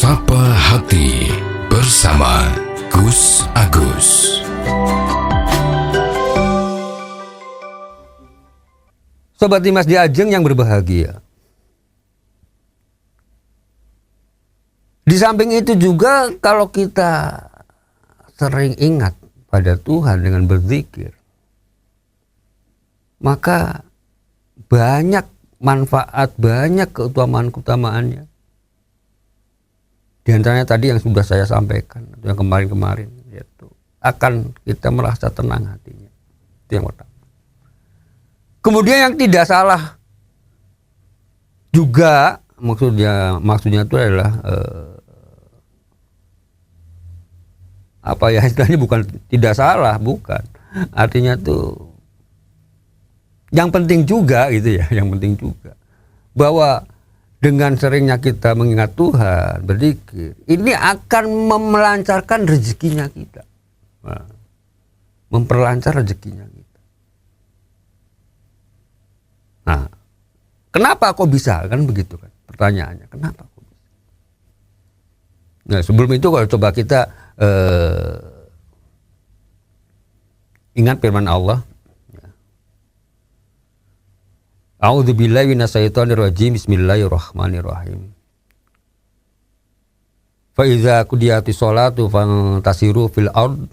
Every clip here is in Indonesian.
Sapa Hati bersama Gus Agus. Sobat Dimas di Ajeng yang berbahagia. Di samping itu juga kalau kita sering ingat pada Tuhan dengan berzikir, maka banyak manfaat, banyak keutamaan-keutamaannya. Di antaranya tadi yang sudah saya sampaikan, yang kemarin-kemarin, yaitu akan kita merasa tenang hatinya. Itu yang pertama. Kemudian yang tidak salah juga, maksudnya itu adalah istilahnya bukan tidak salah, bukan. Artinya tuh yang penting juga gitu ya, yang penting juga bahwa dengan seringnya kita mengingat Tuhan, berzikir, ini akan melancarkan rezekinya kita. Memperlancar rezekinya kita. Nah, kenapa kok bisa? Kan begitu kan pertanyaannya. Kenapa kok bisa? Nah, sebelum itu kalau coba kita ingat firman Allah. A'udzubillahi minasyaitonirrajim. Bismillahirrahmanirrahim. Fa iza qudiyatis sholatu fantasiru fil ard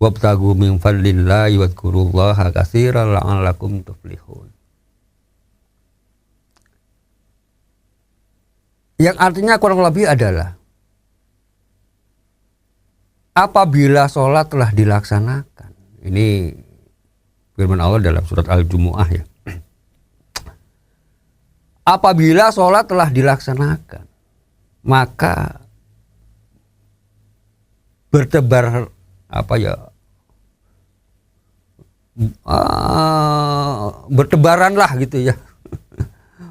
wabtagu min fadlillahi wadhkurullaha katsiran la'allakum tuflihun. Yang artinya kurang lebih adalah apabila sholat telah dilaksanakan. Ini firman Allah dalam surat Al-Jumu'ah ya. Apabila sholat telah dilaksanakan, maka bertebar bertebaranlah gitu ya.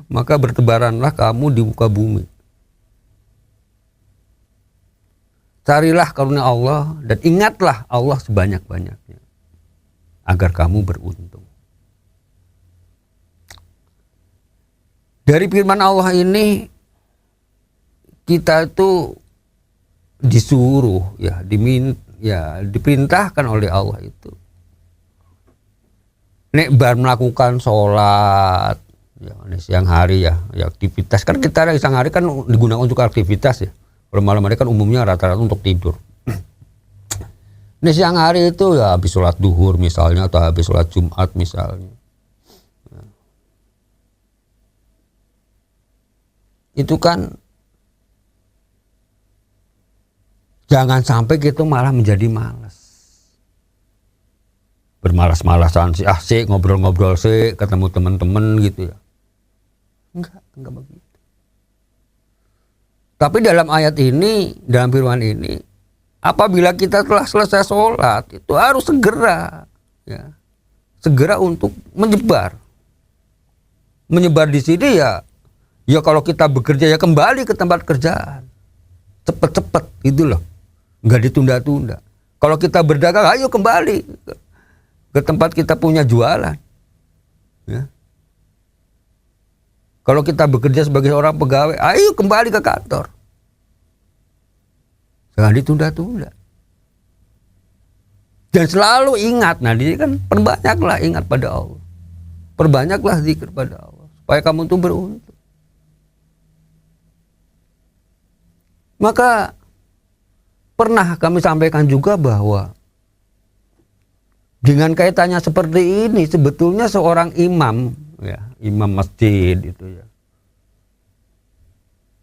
Maka bertebaranlah kamu di muka bumi. Carilah karunia Allah dan ingatlah Allah sebanyak-banyaknya agar kamu beruntung. Dari firman Allah ini kita itu disuruh diperintahkan oleh Allah itu nek bar melakukan sholat ya, siang hari ya aktivitas kan kita siang hari kan digunakan untuk aktivitas ya. Kalau malam hari kan umumnya rata-rata untuk tidur. Nek siang hari itu ya habis sholat duhur misalnya atau habis sholat Jumat misalnya. Itu kan jangan sampai kita malah menjadi malas. Bermalas-malasan sih, ngobrol-ngobrol sih, ketemu teman-teman gitu ya. Enggak begitu. Tapi dalam ayat ini, dalam firman ini, apabila kita telah selesai sholat, itu harus segera untuk menyebar. Menyebar di sini ya kalau kita bekerja ya kembali ke tempat kerjaan. Cepet-cepet gitu loh. Enggak ditunda-tunda. Kalau kita berdagang ayo kembali ke tempat kita punya jualan. Ya. Kalau kita bekerja sebagai orang pegawai, ayo kembali ke kantor. Jangan ditunda-tunda. Dan selalu ingat, nah ini kan perbanyaklah ingat pada Allah. Perbanyaklah zikir pada Allah supaya kamu tuh beruntung. Maka pernah kami sampaikan juga bahwa dengan kaitannya seperti ini sebetulnya seorang imam imam masjid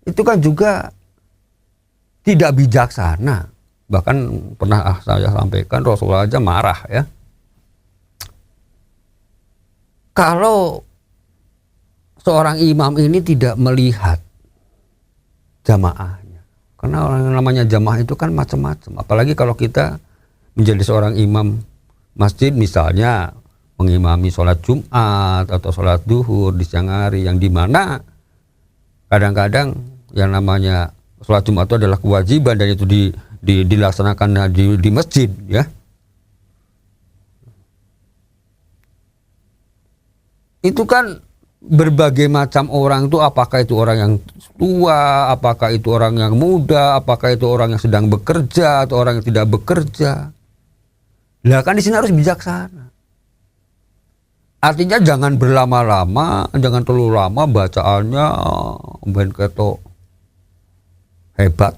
itu kan juga tidak bijaksana. Bahkan pernah saya sampaikan Rasulullah aja marah ya. Kalau seorang imam ini tidak melihat jamaah. Karena orang yang namanya jamaah itu kan macam-macam. Apalagi kalau kita menjadi seorang imam masjid misalnya mengimami sholat Jumat atau sholat duhur di siang hari yang dimana kadang-kadang yang namanya sholat Jumat itu adalah kewajiban dan itu dilaksanakan di masjid ya. Itu kan berbagai macam orang itu, apakah itu orang yang tua, apakah itu orang yang muda, apakah itu orang yang sedang bekerja atau orang yang tidak bekerja. Lah kan di sini harus bijaksana. Artinya jangan berlama-lama, jangan terlalu lama bacaannya, ben ketok hebat.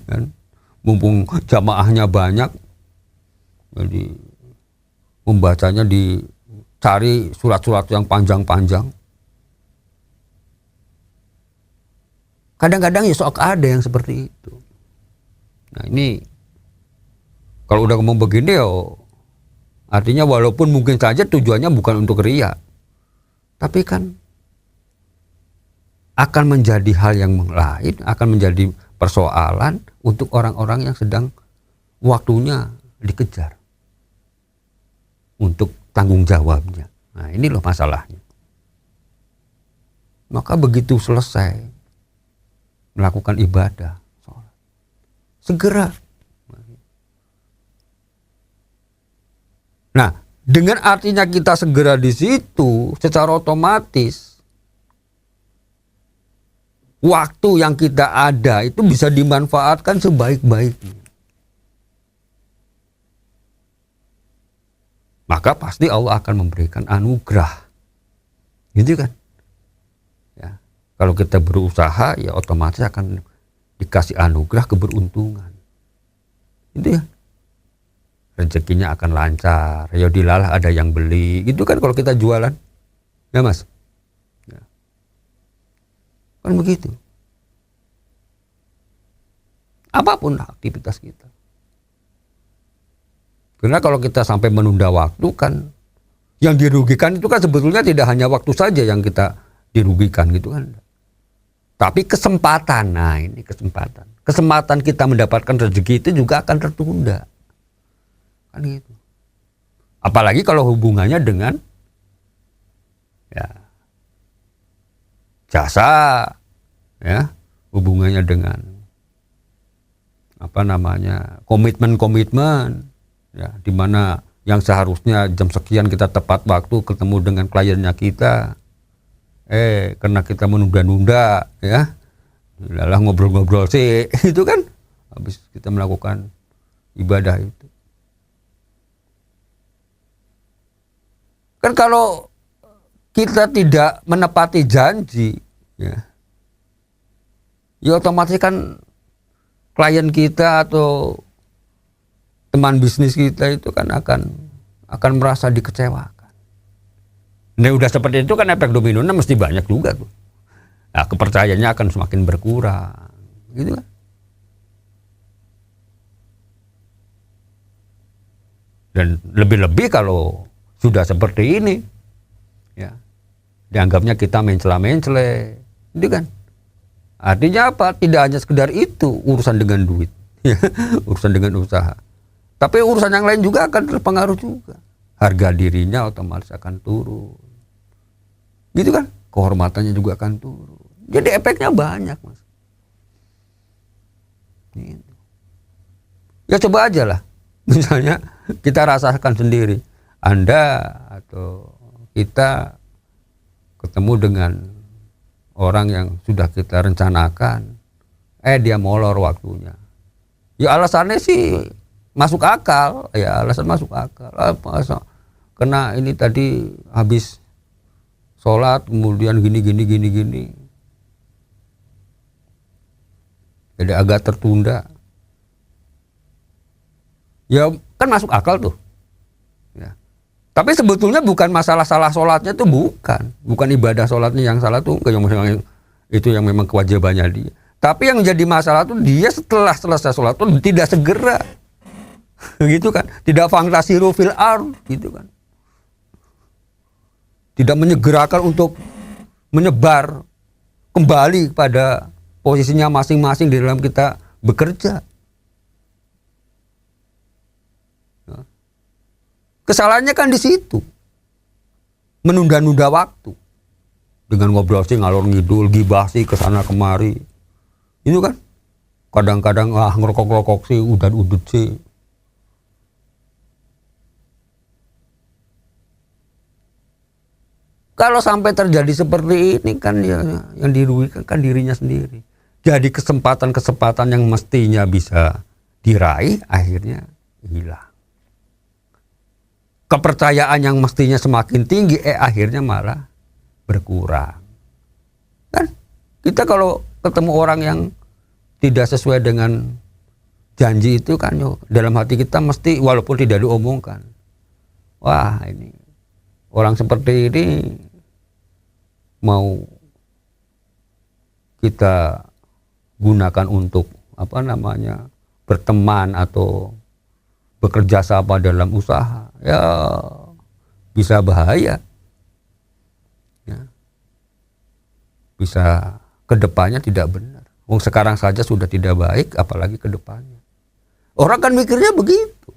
Kan? Mumpung jamaahnya banyak, jadi membacanya dicari surat-surat yang panjang-panjang. Kadang-kadang ya sok ada yang seperti itu. Nah ini kalau udah ngomong begini ya, artinya walaupun mungkin saja tujuannya bukan untuk riya, tapi kan akan menjadi hal yang lain, akan menjadi persoalan untuk orang-orang yang sedang waktunya dikejar untuk tanggung jawabnya. Nah ini loh masalahnya. Maka begitu selesai melakukan ibadah, sholat, segera. Nah dengan artinya kita segera di situ, secara otomatis waktu yang kita ada itu bisa dimanfaatkan sebaik-baiknya. Maka pasti Allah akan memberikan anugerah. Gitu kan? Ya. Kalau kita berusaha ya otomatis akan dikasih anugerah keberuntungan. Itu ya. Rezekinya akan lancar. Ya dilalah ada yang beli. Gitu kan kalau kita jualan. Ya Mas? Kan begitu. Apapun aktivitas kita. Karena kalau kita sampai menunda waktu kan, yang dirugikan itu kan sebetulnya tidak hanya waktu saja yang kita dirugikan gitu kan. Tapi kesempatan, nah ini kesempatan. Kesempatan kita mendapatkan rezeki itu juga akan tertunda. Kan gitu. Apalagi kalau hubungannya dengan ya jasa, ya hubungannya dengan komitmen, ya di mana yang seharusnya jam sekian kita tepat waktu ketemu dengan kliennya kita, karena kita menunda-nunda, ya, lalah ngobrol-ngobrol sih, itu kan, habis kita melakukan ibadah itu, kan kalau kita tidak menepati janji, ya otomatis kan klien kita atau teman bisnis kita itu kan akan merasa dikecewakan. Nah udah seperti itu kan efek dominonya mesti banyak juga tuh. Nah, kepercayaannya akan semakin berkurang, gitu kan? Dan lebih-lebih kalau sudah seperti ini. Ya, dianggapnya kita mencela-mencele, itu kan? Artinya apa? Tidak hanya sekedar itu urusan dengan duit, ya, urusan dengan usaha. Tapi urusan yang lain juga akan terpengaruh juga. Harga dirinya otomatis akan turun, gitu kan? Kehormatannya juga akan turun. Jadi efeknya banyak, Mas. Gitu. Ya coba aja lah, misalnya kita rasakan sendiri, Anda atau kita ketemu dengan orang yang sudah kita rencanakan, dia molor waktunya. Ya alasannya sih masuk akal, ya alasan masuk akal. Karena ini tadi habis sholat, kemudian gini. Jadi agak tertunda. Ya kan masuk akal tuh. Ya. Tapi sebetulnya bukan masalah salah sholatnya tuh, bukan ibadah sholatnya yang salah tuh, itu yang memang kewajibannya dia. Tapi yang jadi masalah tuh dia setelah selesai sholat tuh tidak segera, gitu kan? Tidak fantasiru fil ard, gitu kan? Tidak menyegerakan untuk menyebar kembali pada posisinya masing-masing di dalam kita bekerja. Kesalahannya kan di situ. Menunda-nunda waktu. Dengan ngobrol sih ngalor ngidul, gibah sih kesana kemari. Itu kan. Kadang-kadang ngerokok-ngerokok sih, udan-udut sih. Kalau sampai terjadi seperti ini kan ya, yang dirugikan kan dirinya sendiri. Jadi kesempatan-kesempatan yang mestinya bisa diraih akhirnya hilang. Kepercayaan yang mestinya semakin tinggi akhirnya malah berkurang. Kan kita kalau ketemu orang yang tidak sesuai dengan janji itu kan dalam hati kita mesti walaupun tidak diomongkan. Wah, ini orang seperti ini mau kita gunakan untuk berteman atau bekerja sama dalam usaha, ya bisa bahaya. Ya. Bisa kedepannya tidak benar. Wong sekarang saja sudah tidak baik, apalagi kedepannya. Orang kan mikirnya begitu,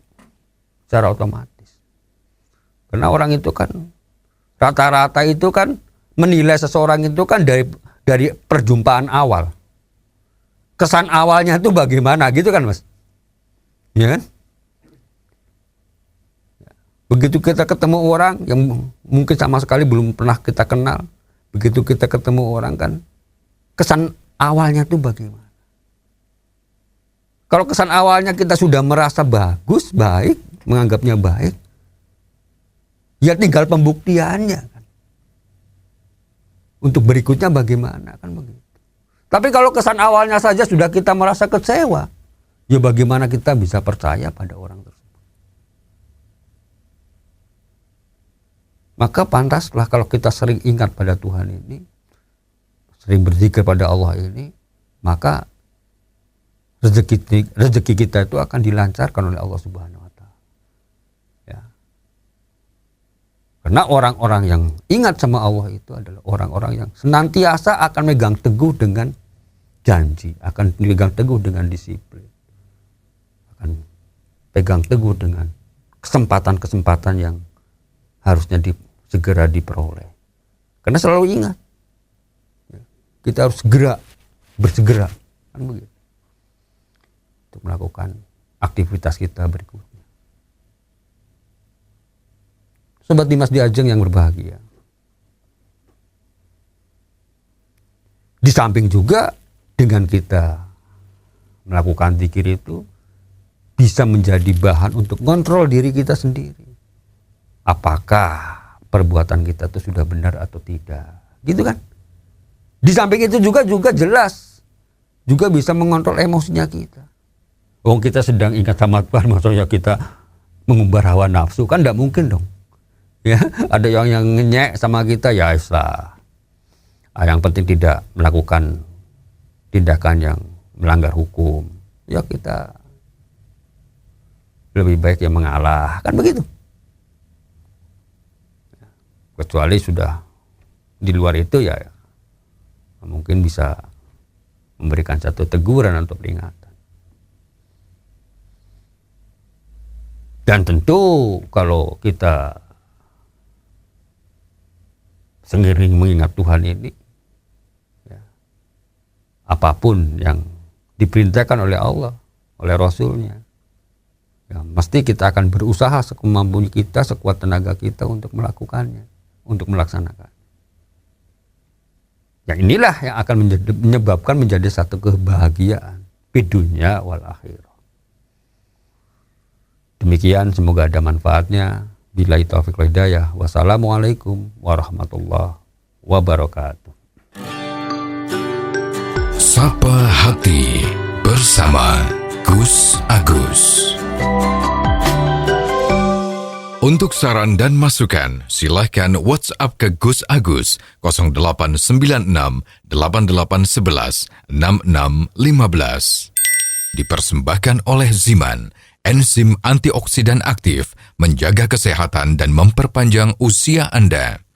secara otomatis. Karena orang itu kan rata-rata itu kan menilai seseorang itu kan dari perjumpaan awal. Kesan awalnya itu bagaimana gitu kan, Mas? Ya kan? Begitu kita ketemu orang yang mungkin sama sekali belum pernah kita kenal, begitu kita ketemu orang kan, kesan awalnya itu bagaimana? Kalau kesan awalnya kita sudah merasa bagus, baik, menganggapnya baik, ya tinggal pembuktiannya kan. Untuk berikutnya bagaimana kan begitu. Tapi kalau kesan awalnya saja sudah kita merasa kecewa, ya bagaimana kita bisa percaya pada orang tersebut. Maka pantaslah kalau kita sering ingat pada Tuhan ini, sering berzikir pada Allah ini, maka rezeki kita itu akan dilancarkan oleh Allah Subhanahu wa Ta'ala. Ya. Karena orang-orang yang ingat sama Allah itu adalah orang-orang yang senantiasa akan megang teguh dengan janji, akan megang teguh dengan disiplin, akan pegang teguh dengan kesempatan-kesempatan yang harusnya segera diperoleh. Karena selalu ingat, kita harus bersegera, kan begitu, untuk melakukan aktivitas kita berikutnya. Sobat Dimas di Ajeng yang berbahagia. Di samping juga dengan kita melakukan zikir itu bisa menjadi bahan untuk kontrol diri kita sendiri. Apakah perbuatan kita itu sudah benar atau tidak? Gitu kan? Di samping itu juga jelas juga bisa mengontrol emosinya kita. Oh, kita sedang ingat sama Tuhan, maksudnya kita mengumbar hawa nafsu, kan tidak mungkin dong. Ya, ada yang ngenyek sama kita, ya Islah. Yang penting tidak melakukan tindakan yang melanggar hukum. Ya kita lebih baik yang mengalah, kan begitu. Kecuali sudah di luar itu ya mungkin bisa memberikan satu teguran atau peringatan. Dan tentu kalau kita seiring mengingat Tuhan ini, ya, apapun yang diperintahkan oleh Allah, oleh Rasulnya, ya, mesti kita akan berusaha sekemampu kita, sekuat tenaga kita untuk melakukannya, untuk melaksanakan. Ya inilah yang akan menyebabkan menjadi satu kebahagiaan di dunia wal akhirah. Demikian, semoga ada manfaatnya. Billahi taufiq wal hidayah. Wassalamualaikum warahmatullahi wabarakatuh. Sapa Hati bersama Gus Agus. Untuk saran dan masukan, silahkan WhatsApp ke Gus Agus 0896 8811 6615. Dipersembahkan oleh Ziman, enzim antioksidan aktif, menjaga kesehatan dan memperpanjang usia Anda.